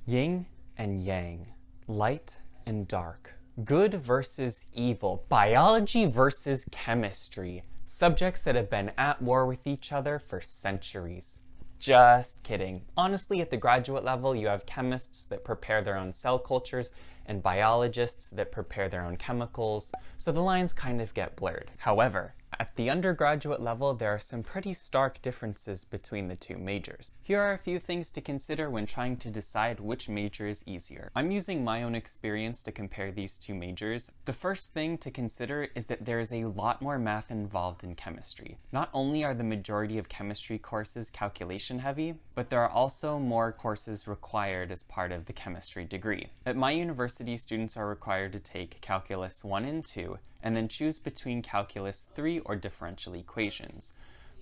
Yin and yang, light and dark, good versus evil, biology versus chemistry, subjects that have been at war with each other for centuries. Just kidding. Honestly, at the graduate level, you have chemists that prepare their own cell cultures and biologists that prepare their own chemicals, so the lines kind of get blurred. However, at the undergraduate level, there are some pretty stark differences between the two majors. Here are a few things to consider when trying to decide which major is easier. I'm using my own experience to compare these two majors. The first thing to consider is that there is a lot more math involved in chemistry. Not only are the majority of chemistry courses calculation heavy, but there are also more courses required as part of the chemistry degree. At my university, students are required to take Calculus 1 and 2, and then choose between Calculus 3 or differential equations,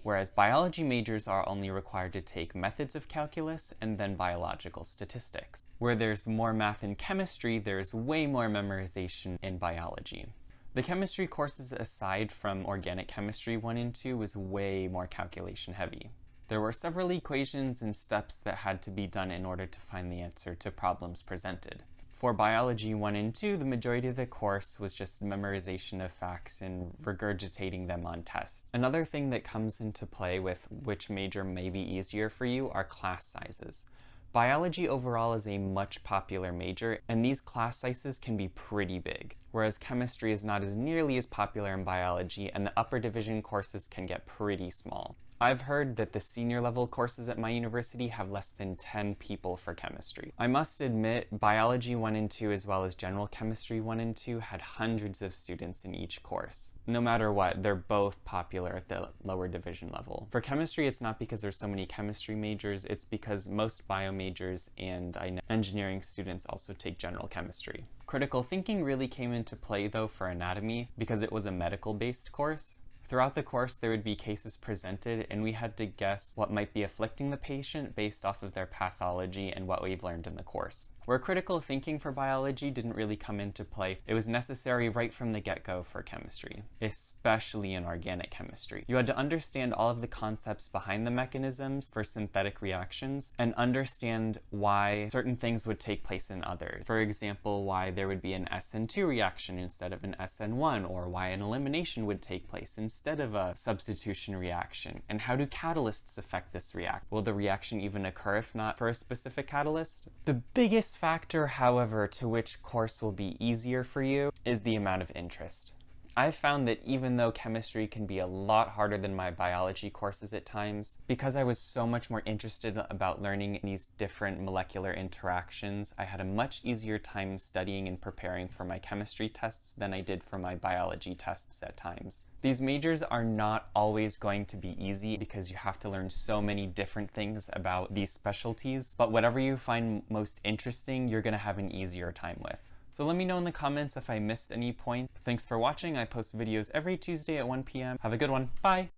whereas biology majors are only required to take methods of calculus and then biological statistics. Where there's more math in chemistry, there's way more memorization in biology. The chemistry courses aside from organic chemistry 1 and 2 was way more calculation heavy. There were several equations and steps that had to be done in order to find the answer to problems presented. For biology 1 and 2, the majority of the course was just memorization of facts and regurgitating them on tests. Another thing that comes into play with which major may be easier for you are class sizes. Biology overall is a much popular major, and these class sizes can be pretty big, whereas chemistry is not as nearly as popular in biology, and the upper division courses can get pretty small. I've heard that the senior level courses at my university have less than 10 people for chemistry. I must admit, biology 1 and 2 as well as general chemistry 1 and 2 had hundreds of students in each course. No matter what, they're both popular at the lower division level. For chemistry, it's not because there's so many chemistry majors, it's because most bio majors and I know engineering students also take general chemistry. Critical thinking really came into play though for anatomy because it was a medical-based course. Throughout the course, there would be cases presented, and we had to guess what might be afflicting the patient based off of their pathology and what we've learned in the course. Where critical thinking for biology didn't really come into play, it was necessary right from the get-go for chemistry, especially in organic chemistry. You had to understand all of the concepts behind the mechanisms for synthetic reactions and understand why certain things would take place in others. For example, why there would be an SN2 reaction instead of an SN1, or why an elimination would take place instead of a substitution reaction, and how do catalysts affect this reaction? Will the reaction even occur if not for a specific catalyst? The biggest factor, however, to which course will be easier for you is the amount of interest. I've found that even though chemistry can be a lot harder than my biology courses at times, because I was so much more interested about learning these different molecular interactions, I had a much easier time studying and preparing for my chemistry tests than I did for my biology tests at times. These majors are not always going to be easy because you have to learn so many different things about these specialties, but whatever you find most interesting, you're going to have an easier time with. So let me know in the comments if I missed any point. Thanks for watching. I post videos every Tuesday at 1 p.m. Have a good one. Bye!